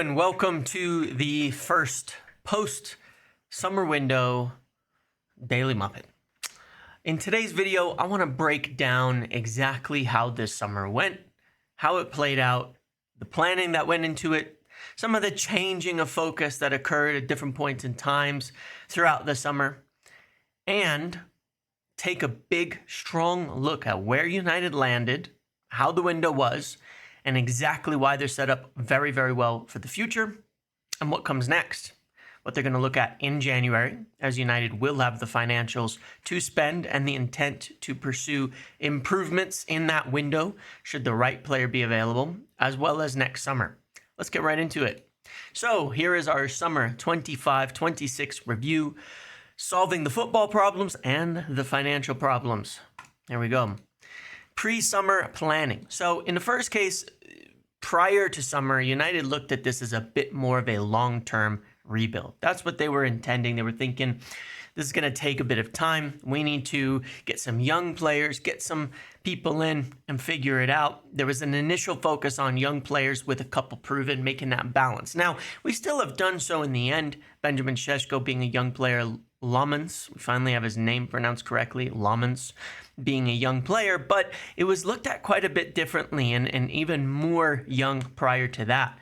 and welcome to the first post-summer window Daily Muppet. In today's video, I want to break down exactly how this summer went, how it played out, the planning that went into it, some of the changing of focus that occurred at different points in times throughout the summer, and take a big, strong look at where United landed, how the window was, and exactly why they're set up very, very well for the future, and what comes next. What they're going to look at in January, as United will have the financials to spend and the intent to pursue improvements in that window, should the right player be available, as well as next summer. Let's get right into it. So here is our summer 25-26 review, solving the football problems and the financial problems. There we go. Pre-summer planning. So in the first case, prior to summer, United looked at this as a bit more of a long-term rebuild. That's what they were intending. They were thinking, this is going to take a bit of time. We need to get some young players, get some people in and figure it out. There was an initial focus on young players with a couple proven, making that balance. Now, we still have done so in the end. Benjamin Šeško being a young player, Lomans, we finally have his name pronounced correctly, Lomans, being a young player, but it was looked at quite a bit differently and even more young prior to that.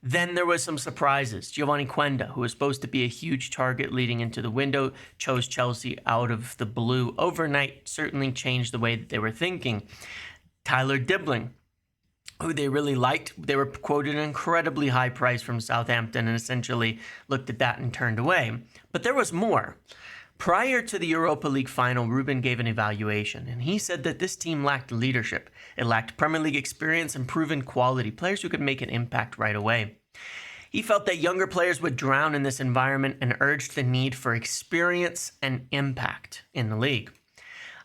Then there was some surprises. Giovanni Quenda, who was supposed to be a huge target leading into the window, chose Chelsea out of the blue overnight, certainly changed the way that they were thinking. Tyler Dibling, who they really liked, they were quoted an incredibly high price from Southampton and essentially looked at that and turned away. But there was more. Prior to the Europa League final, Ruben gave an evaluation, and he said that this team lacked leadership. It lacked Premier League experience and proven quality, players who could make an impact right away. He felt that younger players would drown in this environment and urged the need for experience and impact in the league.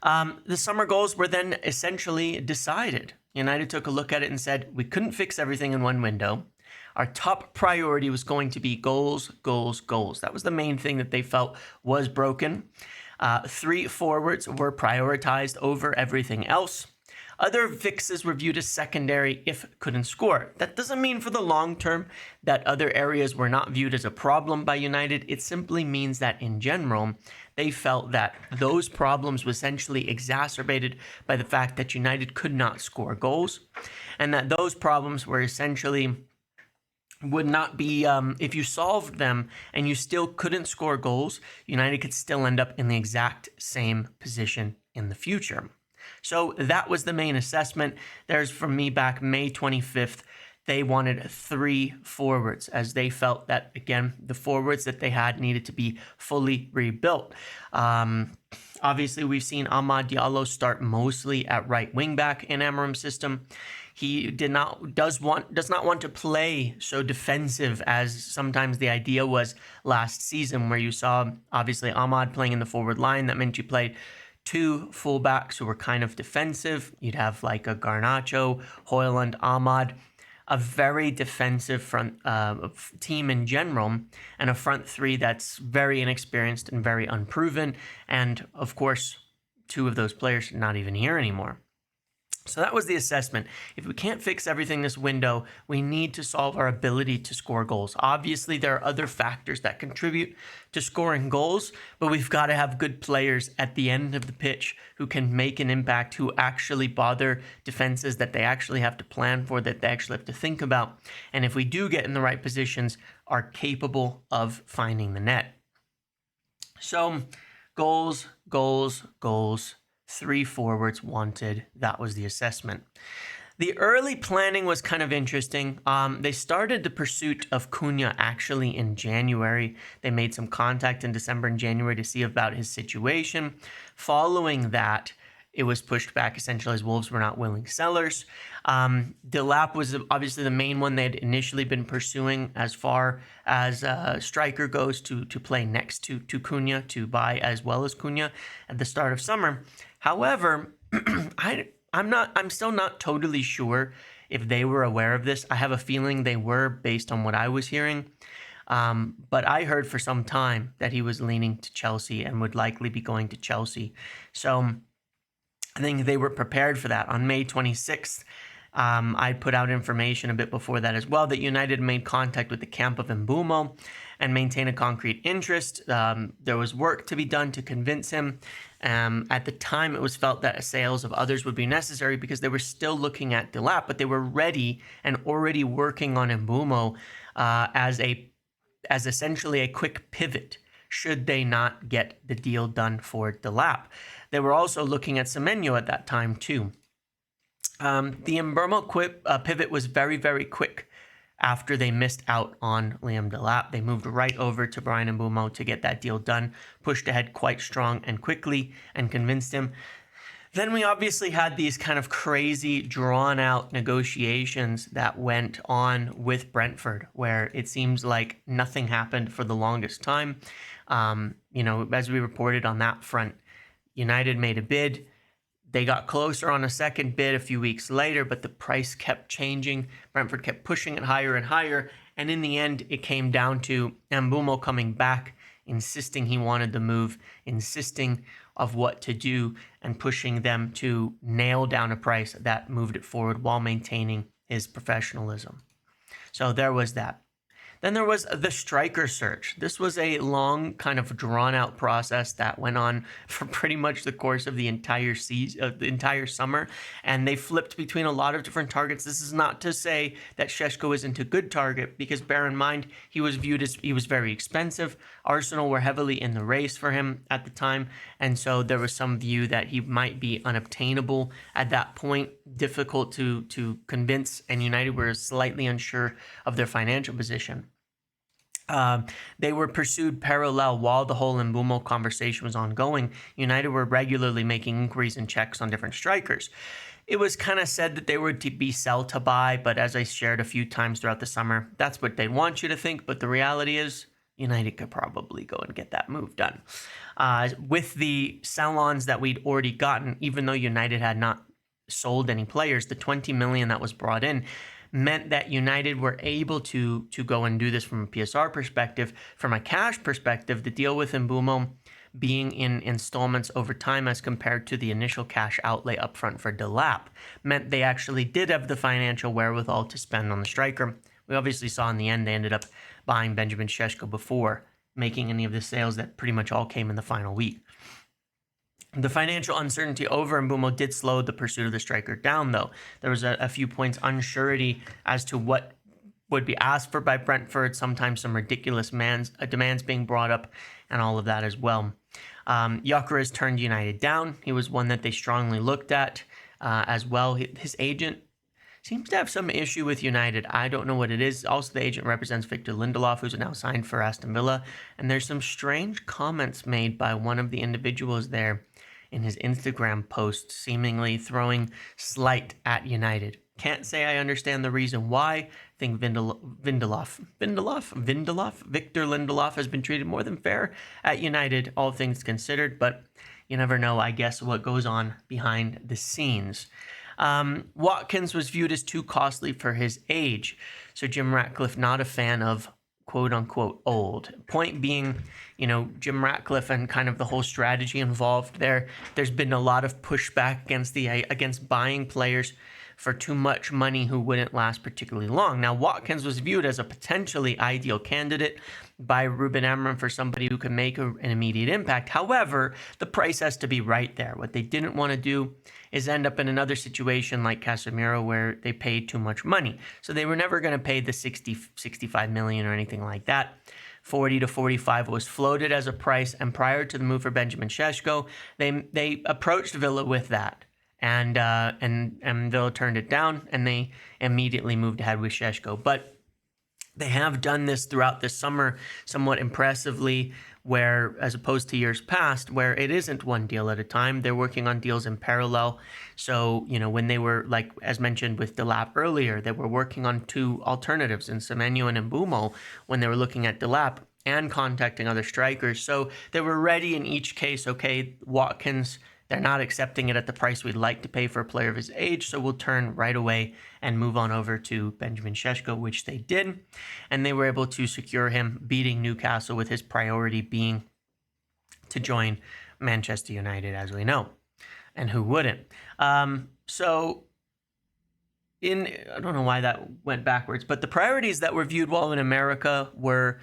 The summer goals were then essentially decided. United took a look at it and said, we couldn't fix everything in one window. Our top priority was going to be goals, goals, goals. That was the main thing that they felt was broken. 3 forwards were prioritized over everything else. Other fixes were viewed as secondary if couldn't score. That doesn't mean for the long term that other areas were not viewed as a problem by United. It simply means that in general, they felt that those problems were essentially exacerbated by the fact that United could not score goals, and that those problems were essentially would not be, if you solved them and you still couldn't score goals, United could still end up in the exact same position in the future. So that was the main assessment. There's from me back May 25th. They wanted 3 forwards as they felt that, again, the forwards that they had needed to be fully rebuilt. Obviously, we've seen Amad Diallo start mostly at right wing back in Amorim's system. He does not want to play so defensive as sometimes the idea was last season, where you saw obviously Amad playing in the forward line. That meant you played 2 fullbacks who were kind of defensive. You'd have like a Garnacho, Højlund, Amad, a very defensive front team in general, and a front 3 that's very inexperienced and very unproven. And of course, 2 of those players are not even here anymore. So that was the assessment. If we can't fix everything this window, we need to solve our ability to score goals. Obviously, there are other factors that contribute to scoring goals, but we've got to have good players at the end of the pitch who can make an impact, who actually bother defenses that they actually have to plan for, that they actually have to think about. And if we do get in the right positions, are capable of finding the net. So goals, goals, goals. 3 forwards wanted. That was the assessment. The early planning was kind of interesting. They started the pursuit of Cunha actually in January. They made some contact in December and January to see about his situation. Following that, it was pushed back essentially as Wolves were not willing sellers. Delap was obviously the main one they had initially been pursuing as far as striker goes to play next to Cunha, to buy as well as Cunha at the start of summer. However, I'm still not totally sure if they were aware of this. I have a feeling they were based on what I was hearing. But I heard for some time that he was leaning to Chelsea and would likely be going to Chelsea. So I think they were prepared for that. On May 26th, I put out information a bit before that as well that United made contact with the camp of Mbeumo and maintain a concrete interest. There was work to be done to convince him. At the time, it was felt that sales of others would be necessary because they were still looking at Delap, but they were ready and already working on Mbeumo as essentially a quick pivot should they not get the deal done for Delap. They were also looking at Semenyo at that time too. The Mbeumo pivot was very, very quick. After they missed out on Liam Delap, they moved right over to Bryan Mbeumo to get that deal done, pushed ahead quite strong and quickly, and convinced him. Then we obviously had these kind of crazy, drawn-out negotiations that went on with Brentford, where it seems like nothing happened for the longest time. As we reported on that front, United made a bid. They got closer on a second bid a few weeks later, but the price kept changing. Brentford kept pushing it higher and higher. And in the end, it came down to Mbeumo coming back, insisting he wanted the move, insisting of what to do, and pushing them to nail down a price that moved it forward while maintaining his professionalism. So there was that. Then there was the striker search. This was a long, kind of drawn-out process that went on for pretty much the course of the entire season, the entire summer, and they flipped between a lot of different targets. This is not to say that Šeško isn't a good target, because bear in mind he was very expensive. Arsenal were heavily in the race for him at the time, and so there was some view that he might be unobtainable at that point, difficult to convince, and United were slightly unsure of their financial position. They were pursued parallel while the whole Mbeumo conversation was ongoing. United were regularly making inquiries and checks on different strikers. It was kind of said that they were to be sell to buy, but as I shared a few times throughout the summer, that's what they want you to think. But the reality is United could probably go and get that move done. With the sell-ons that we'd already gotten, even though United had not sold any players, the 20 million that was brought in meant that United were able to go and do this from a PSR perspective. From a cash perspective, the deal with Mbeumo being in installments over time as compared to the initial cash outlay upfront for Delap meant they actually did have the financial wherewithal to spend on the striker. We obviously saw in the end they ended up buying Benjamin Šeško before making any of the sales that pretty much all came in the final week. The financial uncertainty over Mbeumo did slow the pursuit of the striker down, though. There was a few points unsurety as to what would be asked for by Brentford, sometimes some ridiculous demands being brought up, and all of that as well. Gyökeres turned United down. He was one that they strongly looked at as well. His agent seems to have some issue with United. I don't know what it is. Also, the agent represents Victor Lindelof, who's now signed for Aston Villa, and there's some strange comments made by one of the individuals there in his Instagram post, seemingly throwing slight at United. Can't say I understand the reason why. I think Victor Lindelof has been treated more than fair at United, all things considered, but you never know, I guess, what goes on behind the scenes. Watkins was viewed as too costly for his age, so Jim Ratcliffe not a fan of quote-unquote old. Point being, Jim Ratcliffe and kind of the whole strategy involved there's been a lot of pushback against buying players for too much money who wouldn't last particularly long. Now, Watkins was viewed as a potentially ideal candidate by Ruben Amorim for somebody who could make an immediate impact. However, the price has to be right there. What they didn't want to do is end up in another situation like Casemiro where they paid too much money. So they were never going to pay the 65 million or anything like that. 40 to 45 was floated as a price, and prior to the move for Benjamin Šeško, they approached Villa with that. And Villa turned it down, and they immediately moved ahead with Šeško. But they have done this throughout this summer somewhat impressively, where, as opposed to years past, where it isn't one deal at a time, they're working on deals in parallel. So, when they were, like, as mentioned with Delap earlier, they were working on two alternatives in Semenyo and Mbeumo when they were looking at Delap and contacting other strikers. So they were ready in each case. Okay, Watkins, they're not accepting it at the price we'd like to pay for a player of his age, so we'll turn right away and move on over to Benjamin Šeško, which they did. And they were able to secure him, beating Newcastle, with his priority being to join Manchester United, as we know. And who wouldn't? So I don't know why that went backwards, but the priorities that were viewed while in America were,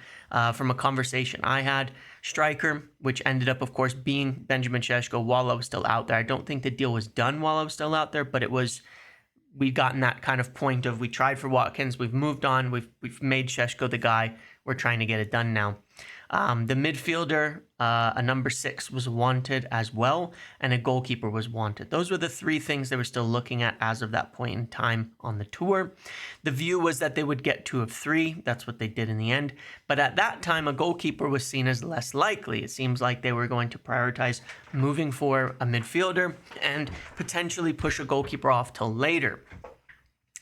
from a conversation I had, striker, which ended up, of course, being Benjamin Šeško while I was still out there. I don't think the deal was done while I was still out there, but we'd gotten that kind of point of we tried for Watkins, we've moved on, we've made Šeško the guy, we're trying to get it done now. The midfielder, a number 6 was wanted as well, and a goalkeeper was wanted. Those were the 3 things they were still looking at as of that point in time on the tour. The view was that they would get 2 of 3. That's what they did in the end. But at that time, a goalkeeper was seen as less likely. It seems like they were going to prioritize moving for a midfielder and potentially push a goalkeeper off till later.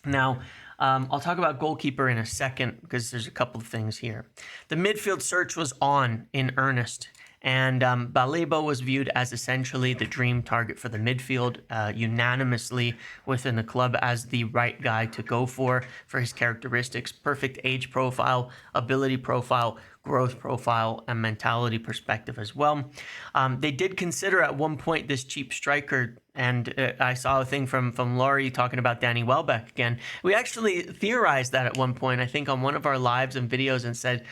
Now, I'll talk about goalkeeper in a second because there's a couple of things here. The midfield search was on in earnest, and Baleba was viewed as essentially the dream target for the midfield, unanimously within the club as the right guy to go for his characteristics, perfect age profile, ability profile, growth profile, and mentality perspective as well. They did consider at one point this cheap striker, and I saw a thing from Laurie talking about Danny Welbeck again. We actually theorized that at one point, I think on one of our lives and videos, and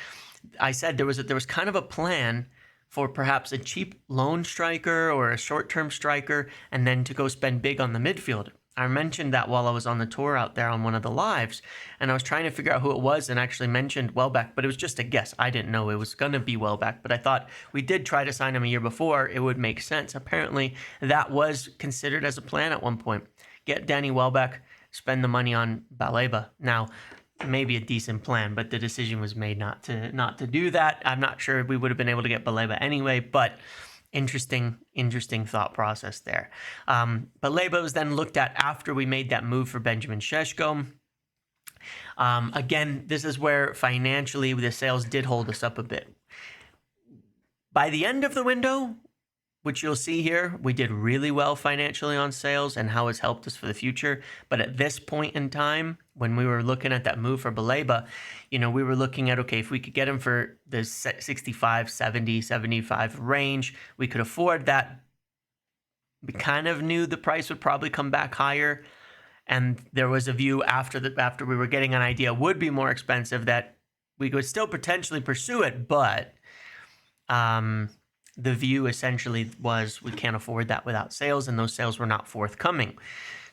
I said there was kind of a plan for perhaps a cheap loan striker or a short-term striker, and then to go spend big on the midfield. I mentioned that while I was on the tour out there on one of the lives, and I was trying to figure out who it was and actually mentioned Welbeck, but it was just a guess. I didn't know it was going to be Welbeck, but I thought we did try to sign him a year before. It would make sense. Apparently, that was considered as a plan at one point. Get Danny Welbeck, spend the money on Baleba. Now, maybe a decent plan, but the decision was made not to do that. I'm not sure we would have been able to get Baleba anyway, but interesting thought process there. Baleba was then looked at after we made that move for Benjamin Šeško. Again, this is where financially the sales did hold us up a bit. By the end of the window, which you'll see here, we did really well financially on sales and how it's helped us for the future. But at this point in time, when we were looking at that move for Baleba, we were looking at, okay, if we could get him for the 65, 70, 75 range, we could afford that. We kind of knew the price would probably come back higher. And there was a view after we were getting an idea would be more expensive that we could still potentially pursue it, but the view essentially was we can't afford that without sales, and those sales were not forthcoming.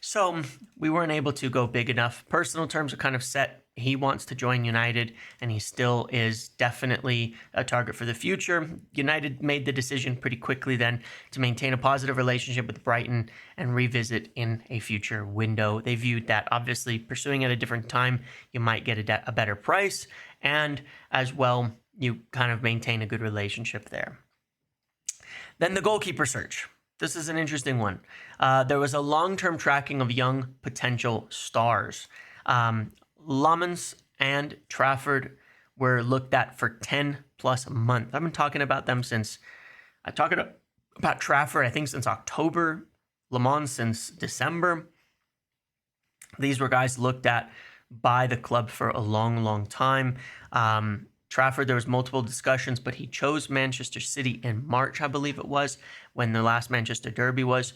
So we weren't able to go big enough. Personal terms are kind of set. He wants to join United, and he still is definitely a target for the future. United made the decision pretty quickly then to maintain a positive relationship with Brighton and revisit in a future window. They viewed that obviously pursuing at a different time, you might get a better price, and as well, you kind of maintain a good relationship there. Then the goalkeeper search. This is an interesting one. There was a long-term tracking of young potential stars. Lamans and Trafford were looked at for 10 plus months. I've been talking about them since, I talked about Trafford, I think since October, Lamans since December. These were guys looked at by the club for a long time. Trafford, there was multiple discussions, but he chose Manchester City in March, I believe it was, when the last Manchester derby was.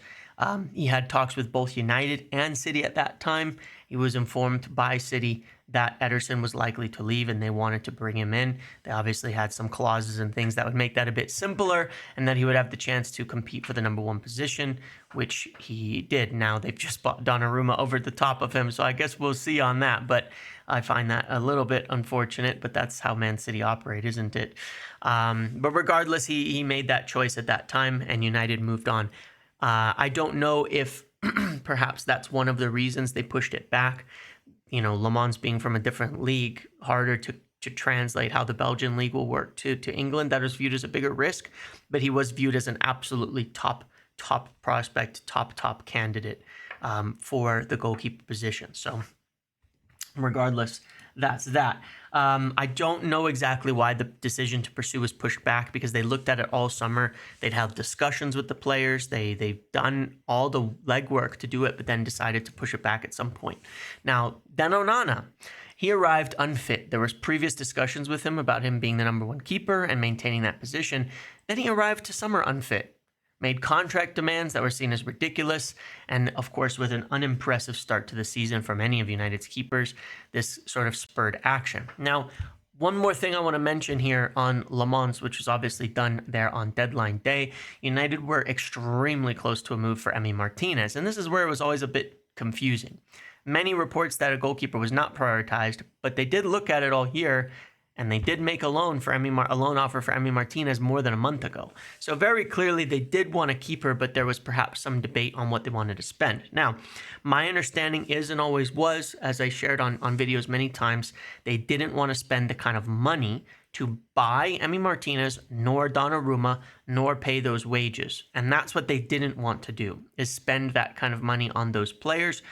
He had talks with both United and City at that time. He was informed by City that Ederson was likely to leave and they wanted to bring him in. They obviously had some clauses and things that would make that a bit simpler, and that he would have the chance to compete for the number 1 position, which he did. Now they've just bought Donnarumma over the top of him, so I guess we'll see on that. But I find that a little bit unfortunate, but that's how Man City operate, isn't it? But regardless, he made that choice at that time, and United moved on. I don't know if perhaps that's one of the reasons they pushed it back. Le Mans being from a different league, harder to translate how the Belgian league will work to England. That was viewed as a bigger risk, but he was viewed as an absolutely top prospect, top candidate for the goalkeeper position. So regardless, that's that. I don't know exactly why the decision to pursue was pushed back, because they looked at it all summer. They'd had discussions with the players. They've done all the legwork to do it, but then decided to push it back at some point. Now, Dan Onana, he arrived unfit. There was previous discussions with him about him being the number 1 keeper and maintaining that position. Then he arrived to summer unfit. made contract demands that were seen as ridiculous, and of course, with an unimpressive start to the season for many of United's keepers, this sort of spurred action. Now, one more thing I want to mention here on Le Mans, which was obviously done there on deadline day. United were extremely close to a move for Emi Martinez, and this is where it was always a bit confusing. Many reports that a goalkeeper was not prioritized, but they did look at it all year, and they did make a loan offer for Emi Martinez more than a month ago. So very clearly they did want a keeper, but there was perhaps some debate on what they wanted to spend. Now, my understanding is and always was, as I shared on videos many times, they didn't want to spend the kind of money to buy Emi Martinez, nor Donnarumma, nor pay those wages. And that's what they didn't want to do, is spend that kind of money on those players.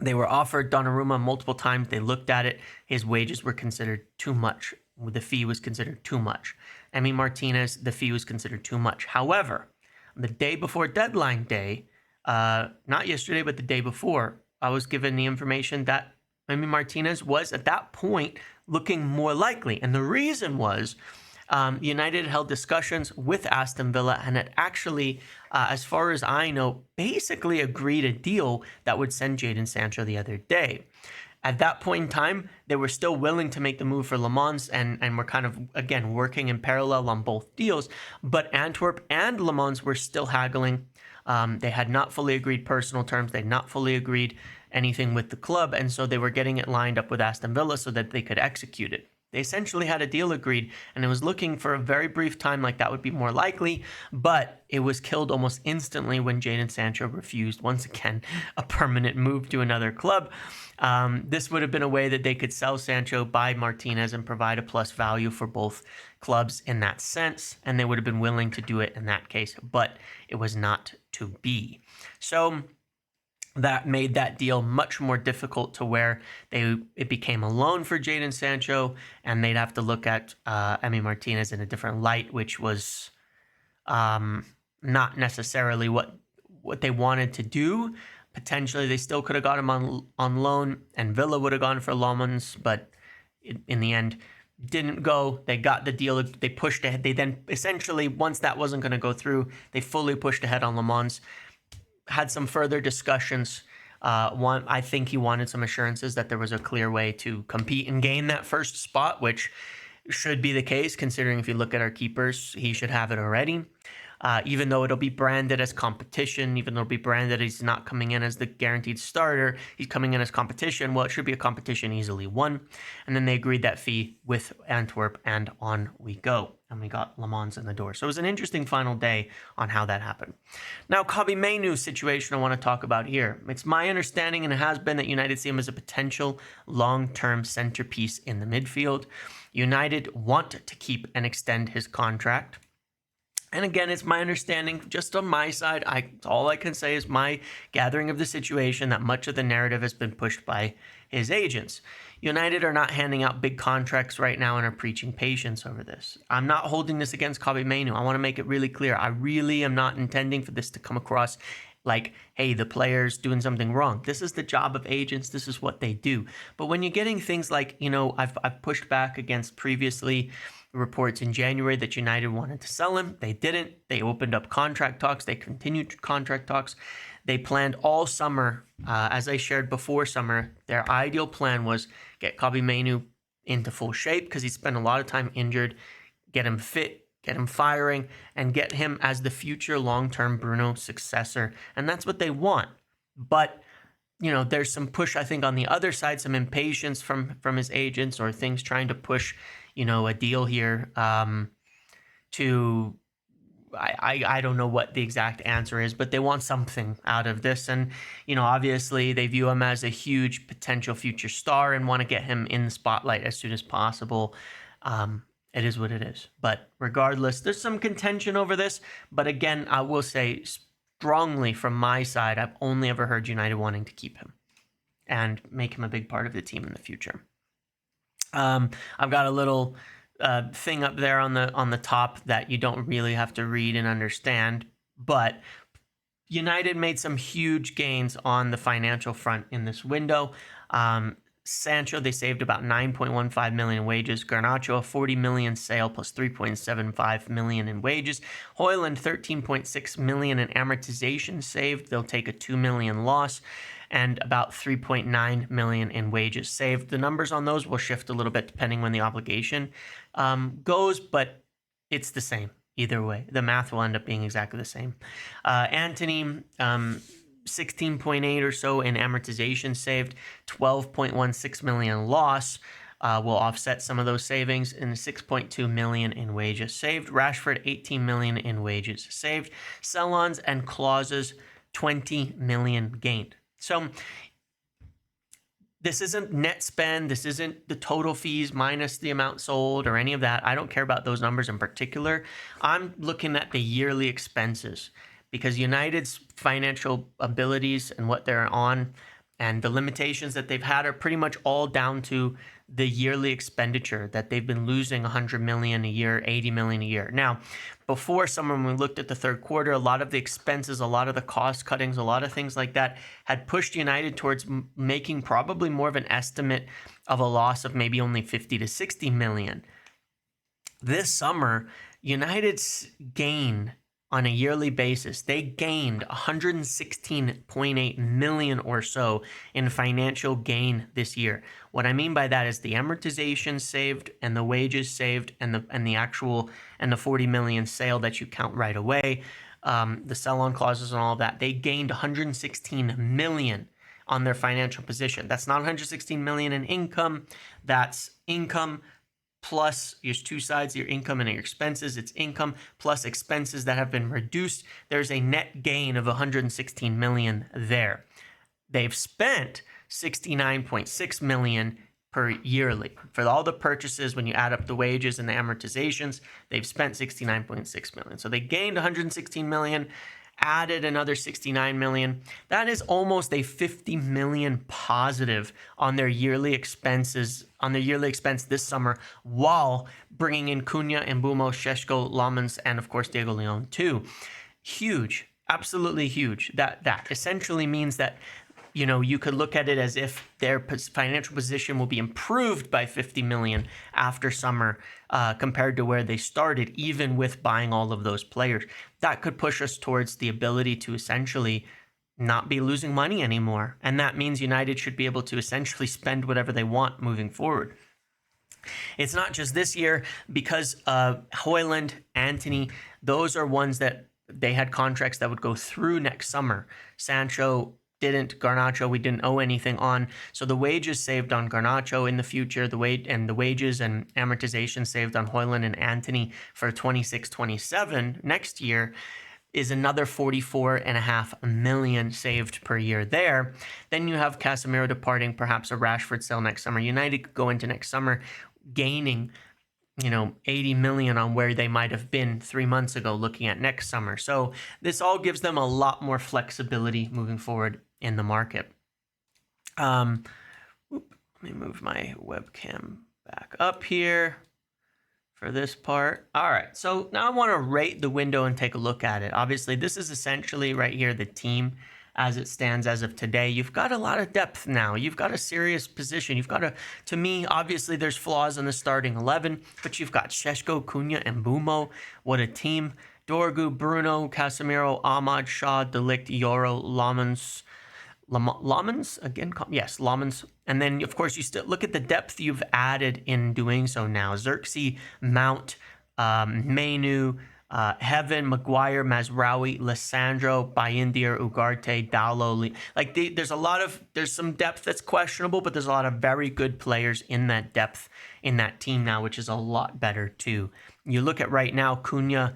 They were offered Donnarumma multiple times. They looked at it. His wages were considered too much. The fee was considered too much. Emi Martinez, the fee was considered too much. However, the day before deadline day, not yesterday, but the day before, I was given the information that Emi Martinez was at that point looking more likely. And the reason was United held discussions with Aston Villa and had actually, as far as I know, basically agreed a deal that would send Jadon Sancho the other day. At that point in time, they were still willing to make the move for Le Mans and were kind of, again, working in parallel on both deals. But Antwerp and Le Mans were still haggling. They had not fully agreed personal terms. They had not fully agreed anything with the club. And so they were getting it lined up with Aston Villa so that they could execute it. They essentially had a deal agreed, and it was looking for a very brief time like that would be more likely, but it was killed almost instantly when Jadon Sancho refused, once again, a permanent move to another club. This would have been a way that they could sell Sancho, buy Martinez, and provide a plus value for both clubs in that sense, and they would have been willing to do it in that case, but it was not to be. So that made that deal much more difficult to where it became a loan for Jadon Sancho, and they'd have to look at Emi Martinez in a different light, which was not necessarily what they wanted to do. Potentially, they still could have got him on loan, and Villa would have gone for Le Mans, but in the end, didn't go. They got the deal. They pushed ahead. They then essentially, once that wasn't going to go through, they fully pushed ahead on Le Mans. Had some further discussions. I think he wanted some assurances that there was a clear way to compete and gain that first spot, which should be the case, considering if you look at our keepers, he should have it already. Even though it'll be branded as competition, even though it'll be branded he's not coming in as the guaranteed starter, he's coming in as competition. Well, it should be a competition easily won. And then they agreed that fee with Antwerp, and on we go. And we got Le Mans in the door. So it was an interesting final day on how that happened. Now, Kobbie Mainoo's situation I want to talk about here. It's my understanding, and it has been, that United see him as a potential long-term centerpiece in the midfield. United want to keep and extend his contract. And again, it's my understanding, just on my side, all I can say is my gathering of the situation, that much of the narrative has been pushed by his agents. United are not handing out big contracts right now and are preaching patience over this. I'm not holding this against Kobbie Mainoo. I want to make it really clear. I really am not intending for this to come across like, hey, the player's doing something wrong. This is the job of agents. This is what they do. But when you're getting things like, I've pushed back against previously reports in January that United wanted to sell him. They didn't. They opened up contract talks. They continued contract talks. They planned all summer, as I shared before summer, their ideal plan was get Kobbie Mainoo into full shape because he spent a lot of time injured, get him fit, get him firing, and get him as the future long-term Bruno successor. And that's what they want. But, there's some push, I think, on the other side, some impatience from his agents or things trying to push, a deal here to... I don't know what the exact answer is, but they want something out of this. And, obviously they view him as a huge potential future star and want to get him in the spotlight as soon as possible. It is what it is. But regardless, there's some contention over this. But again, I will say strongly from my side, I've only ever heard United wanting to keep him and make him a big part of the team in the future. I've got a little... thing up there on the top that you don't really have to read and understand, but United made some huge gains on the financial front in this window. Sancho, they saved about 9.15 million in wages. Garnacho, a 40 million sale plus 3.75 million in wages. Højlund, 13.6 million in amortization saved. They'll take a 2 million loss, and about 3.9 million in wages saved. The numbers on those will shift a little bit depending when the obligation goes, but it's the same either way. The math will end up being exactly the same. Antony, 16.8 or so in amortization saved, 12.16 million loss will offset some of those savings, and 6.2 million in wages saved. Rashford, 18 million in wages saved. Sell-ons and clauses, 20 million gained. So this isn't net spend. This isn't the total fees minus the amount sold or any of that. I don't care about those numbers in particular. I'm looking at the yearly expenses, because United's financial abilities and what they're on and the limitations that they've had are pretty much all down to the yearly expenditure, that they've been losing 100 million a year, 80 million a year. Now, before summer, when we looked at the third quarter, a lot of the expenses, a lot of the cost cuttings, a lot of things like that had pushed United towards making probably more of an estimate of a loss of maybe only 50 to 60 million. This summer, United's gain on a yearly basis, they gained 116.8 million or so in financial gain this year. What I mean by that is the amortization saved and the wages saved and the 40 million sale that you count right away, the sell-on clauses and all of that. They gained 116 million on their financial position. That's not 116 million in income. That's income plus, there's two sides, your income and your expenses. It's income plus expenses that have been reduced. There's a net gain of 116 million there. They've spent 69.6 million per yearly. For all the purchases, when you add up the wages and the amortizations, they've spent 69.6 million. So they gained 116 million, added another 69 million. That is almost a 50 million positive on their yearly expenses, on their yearly expense this summer, while bringing in Cunha, Mbeumo, Šeško, Lamens, and of course Diego Leon too. Huge, absolutely huge. That essentially means that, you know, you could look at it as if their financial position will be improved by 50 million after summer compared to where they started, even with buying all of those players. That could push us towards the ability to essentially not be losing money anymore. And that means United should be able to essentially spend whatever they want moving forward. It's not just this year, because Højlund, Antony, those are ones that they had contracts that would go through next summer. Sancho didn't. Garnacho, we didn't owe anything on. So the wages saved on Garnacho in the future, the wages and amortization saved on Højlund and Antony for 26-27 next year is another 44.5 million saved per year there. Then you have Casemiro departing, perhaps a Rashford sale next summer. United could go into next summer gaining, 80 million on where they might have been 3 months ago looking at next summer. So this all gives them a lot more flexibility moving forward in the market. Let me move my webcam back up here for this part. All right, so now I want to rate the window and take a look at it. Obviously, this is essentially right here the team as it stands as of today. You've got a lot of depth now. You've got a serious position. You've got to me, obviously there's flaws in the starting 11, but you've got Šeško, Cunha, and Mbeumo. What a team. Dorgu, Bruno, Casemiro, Ahmad, Shaw, De Ligt, Yoro, Lamens. Lamens. And then, of course, you still look at the depth you've added in doing so now. Xerxes, Mount, Mainoo, Heaven, Maguire, Mazraoui, Lissandro, Bayindir, Ugarte, Dalot. There's some depth that's questionable, but there's a lot of very good players in that depth in that team now, which is a lot better too. You look at right now, Cunha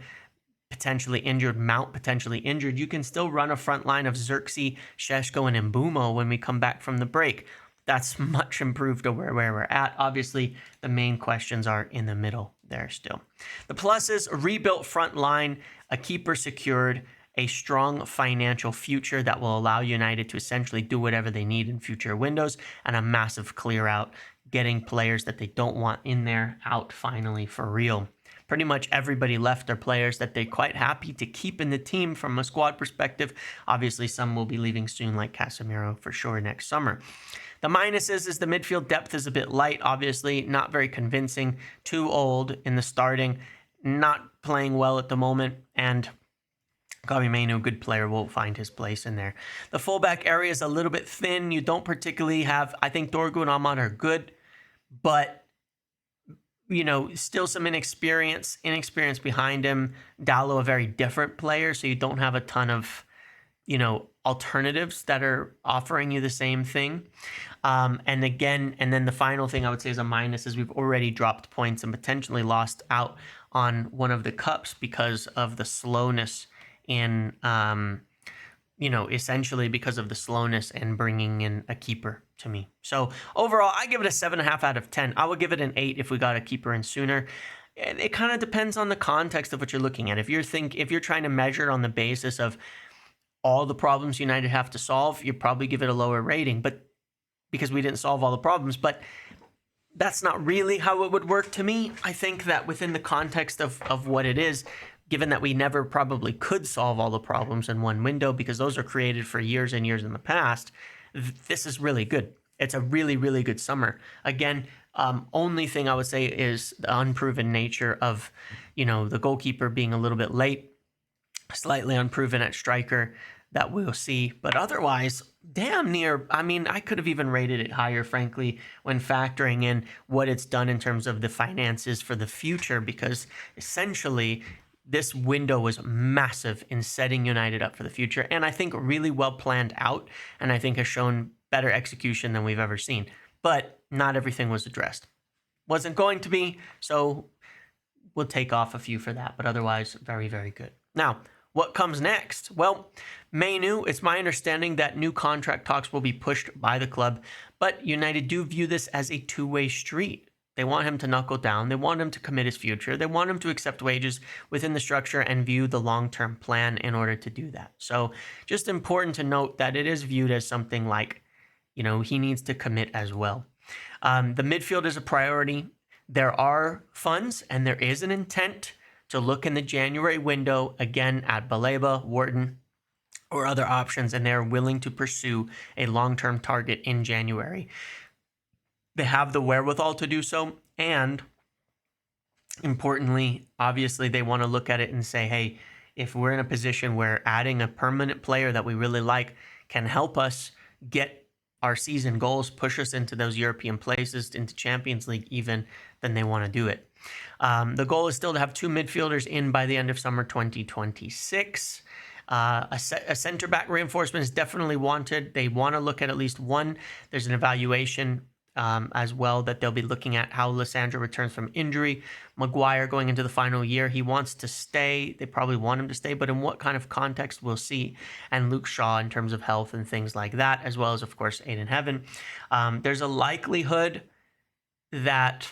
potentially injured, Mount potentially injured. You can still run a front line of Xerxes, Šeško, and Mbeumo when we come back from the break. That's much improved over where we're at. Obviously, the main questions are in the middle there still. The pluses: a rebuilt front line, a keeper secured, a strong financial future that will allow United to essentially do whatever they need in future windows, and a massive clear out, getting players that they don't want in there out finally for real. pretty much everybody left are players that they're quite happy to keep in the team from a squad perspective. Obviously, some will be leaving soon, like Casemiro for sure next summer. The minuses is the midfield depth is a bit light, obviously, not very convincing, too old in the starting, not playing well at the moment, and Kobbie Mainoo, good player, will find his place in there. The fullback area is a little bit thin. You don't particularly have, I think Dorgu and Ahmad are good, but, you know, still some inexperience behind him. Dallo, a very different player, so you don't have a ton of, you know, alternatives that are offering you the same thing. And then the final thing I would say is a minus is we've already dropped points and potentially lost out on one of the cups because of the slowness in, you know, essentially because of the slowness in bringing in a keeper to me. So overall, I give it a 7.5 out of 10. I would give it an 8 if we got a keeper in sooner. It kind of depends on the context of what you're looking at. If you're trying to measure it on the basis of all the problems United have to solve, you probably give it a lower rating, but because we didn't solve all the problems. But that's not really how it would work to me. I think that within the context of what it is, given that we never probably could solve all the problems in one window because those are created for years and years in the past, this is really good. It's a really, really good summer. Again, only thing I would say is the unproven nature of, you know, the goalkeeper being a little bit late, slightly unproven at striker, that we'll see. But otherwise, damn near, I mean, I could have even rated it higher, frankly, when factoring in what it's done in terms of the finances for the future, because essentially this window was massive in setting United up for the future, and I think really well planned out, and I think has shown better execution than we've ever seen. But not everything was addressed. Wasn't going to be, so we'll take off a few for that, but otherwise, very, very good. Now, what comes next? Well, Mainoo, it's my understanding that new contract talks will be pushed by the club, but United do view this as a two-way street. They want him to knuckle down. They want him to commit his future. They want him to accept wages within the structure and view the long-term plan in order to do that. So just important to note that it is viewed as something like, you know, he needs to commit as well. The midfield is a priority. There are funds and there is an intent to look in the January window again at Baleba, Wharton, or other options, and they're willing to pursue a long-term target in January. They have the wherewithal to do so, and importantly, obviously, they want to look at it and say, hey, if we're in a position where adding a permanent player that we really like can help us get our season goals, push us into those European places, into Champions League even, then they want to do it. The goal is still to have 2 midfielders in by the end of summer 2026. A center-back reinforcement is definitely wanted. They want to look at least one. There's an evaluation as well that they'll be looking at how Lissandro returns from injury. Maguire going into the final year, he wants to stay. They probably want him to stay, but in what kind of context, we'll see. And Luke Shaw in terms of health and things like that, as well as, of course, Aiden Heaven. There's a likelihood that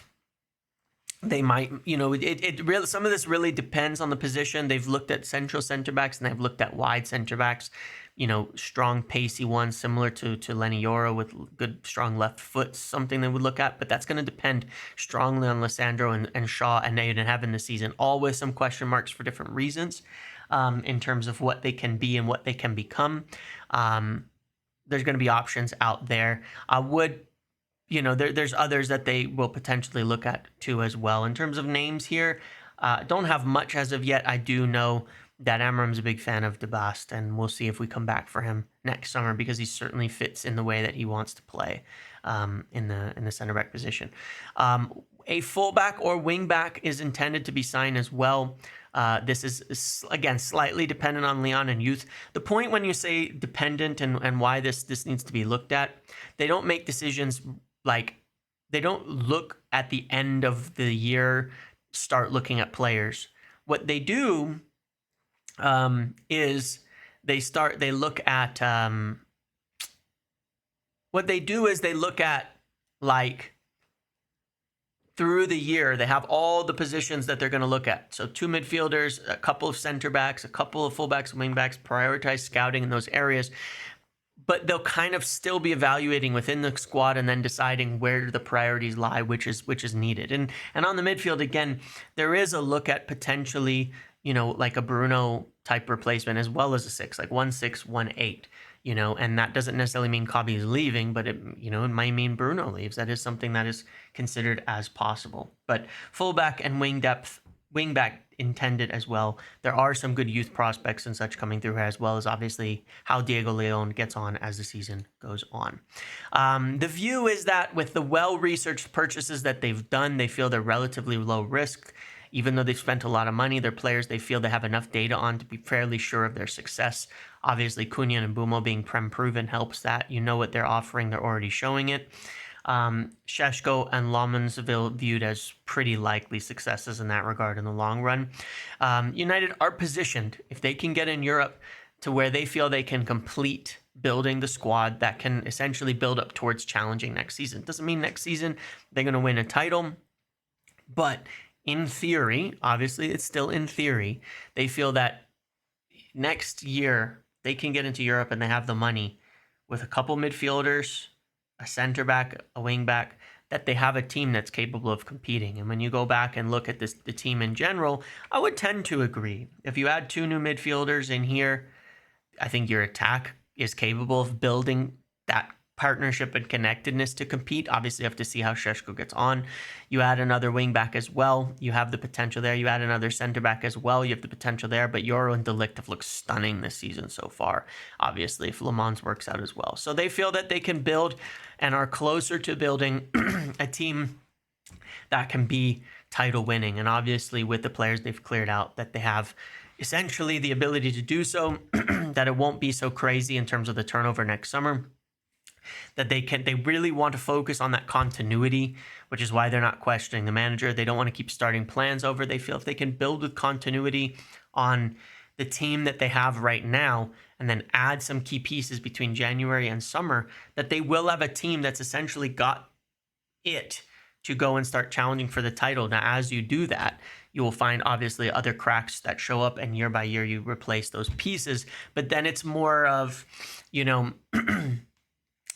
they might, you know, it really, some of this really depends on the position. They've looked at central center backs and they've looked at wide center backs, you know, strong, pacey ones similar to Lenny Yoro with good, strong left foot, something they would look at. But that's going to depend strongly on Lissandro and Shaw and Aiden Heaven this season, all with some question marks for different reasons in terms of what they can be and what they can become. There's going to be options out there. I would, you know, there's others that they will potentially look at too as well. In terms of names here, don't have much as of yet. I do know that Amorim's a big fan of DeBast, and we'll see if we come back for him next summer because he certainly fits in the way that he wants to play in the center back position. A fullback or wingback is intended to be signed as well. This is, again, slightly dependent on Leon and youth. The point when you say dependent and why this needs to be looked at, they don't make decisions like, they don't look at the end of the year, start looking at players. What they do is they look at like through the year. They have all the positions that they're going to look at. So 2 midfielders, a couple of center backs, a couple of fullbacks and wingbacks, prioritize scouting in those areas. but they'll kind of still be evaluating within the squad and then deciding where the priorities lie, which is needed. And on the midfield, again, there is a look at potentially, like a Bruno type replacement as well as a 6, like 1-6, 1-8, and that doesn't necessarily mean Kobbie is leaving, but it might mean Bruno leaves. That is something that is considered as possible. But fullback and wingback intended as well. There are some good youth prospects and such coming through here, as well as obviously how Diego Leon gets on as the season goes on. The view is that with the well-researched purchases that they've done, they feel they're relatively low risk. Even though they've spent a lot of money, their players they feel they have enough data on to be fairly sure of their success. Obviously, Cunha and Bumo being Prem-proven helps that. You know what they're offering. They're already showing it. Šeško and Lomonsville viewed as pretty likely successes in that regard in the long run. United are positioned, if they can get in Europe, to where they feel they can complete building the squad that can essentially build up towards challenging next season. Doesn't mean next season they're going to win a title, but in theory, obviously it's still in theory, they feel that next year they can get into Europe and they have the money with a couple midfielders, a center back, a wing back, that they have a team that's capable of competing. And when you go back and look at the team in general, I would tend to agree. If you add 2 new midfielders in here, I think your attack is capable of building that partnership and connectedness to compete. Obviously, you have to see how Šeško gets on. You add another wing back as well. You have the potential there. You add another center back as well. You have the potential there. But Yoro and De Ligt have looked stunning this season so far, obviously, if Le Mans works out as well. So they feel that they can build and are closer to building a team that can be title winning. And obviously, with the players they've cleared out, that they have essentially the ability to do so, that it won't be so crazy in terms of the turnover next summer. That they really want to focus on that continuity, which is why they're not questioning the manager. They don't want to keep starting plans over. They feel if they can build with continuity on the team that they have right now and then add some key pieces between January and summer, that they will have a team that's essentially got it to go and start challenging for the title. Now, as you do that, you will find obviously other cracks that show up, and year by year you replace those pieces. But then it's more of,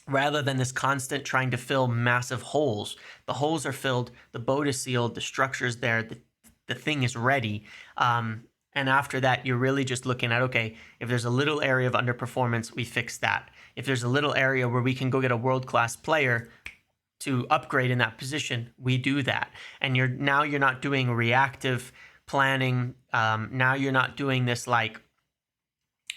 rather than this constant trying to fill massive holes. The holes are filled, the boat is sealed, the structure's there, the thing is ready. And after that, you're really just looking at, okay, if there's a little area of underperformance, we fix that. If there's a little area where we can go get a world-class player to upgrade in that position, we do that. And you're not doing reactive planning. Now you're not doing this like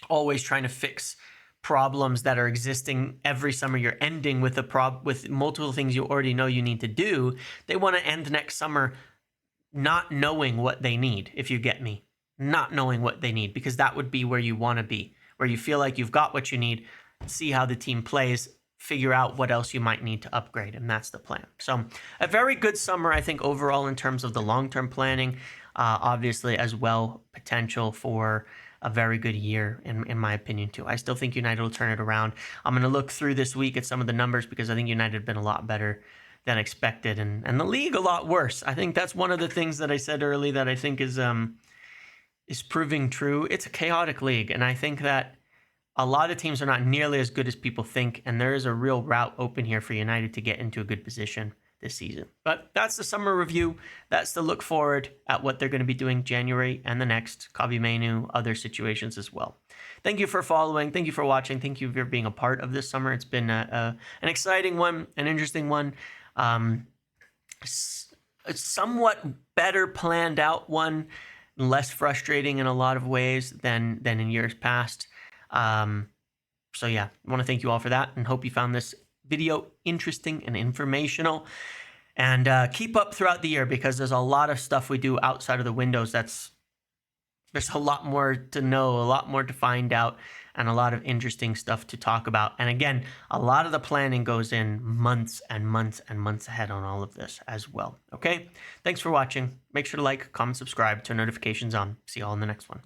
always trying to fix problems that are existing every summer. You're ending with with multiple things you already know you need to do. They want to end next summer not knowing what they need, if you get me. Not knowing what they need, because that would be where you want to be, where you feel like you've got what you need, see how the team plays, figure out what else you might need to upgrade, and that's the plan. So a very good summer, I think, overall in terms of the long-term planning. Obviously, as well, potential for a very good year, in my opinion, too. I still think United will turn it around. I'm going to look through this week at some of the numbers because I think United have been a lot better than expected, and the league a lot worse. I think that's one of the things that I said early that I think is proving true. It's a chaotic league, and I think that a lot of teams are not nearly as good as people think, and there is a real route open here for United to get into a good position this season. But that's the summer review. That's the look forward at what they're going to be doing January and the next, Kobbie Mainoo, other situations as well. Thank you for following. Thank you for watching. Thank you for being a part of this summer. It's been an exciting one, an interesting one, a somewhat better planned out one, less frustrating in a lot of ways than in years past. So yeah, I want to thank you all for that and hope you found this video interesting and informational, and keep up throughout the year, because there's a lot of stuff we do outside of the windows. There's a lot more to know, a lot more to find out, and a lot of interesting stuff to talk about. And again, a lot of the planning goes in months and months and months ahead on all of this as well. Okay, thanks for watching. Make sure to like, comment, subscribe, turn notifications on. See you all in the next one.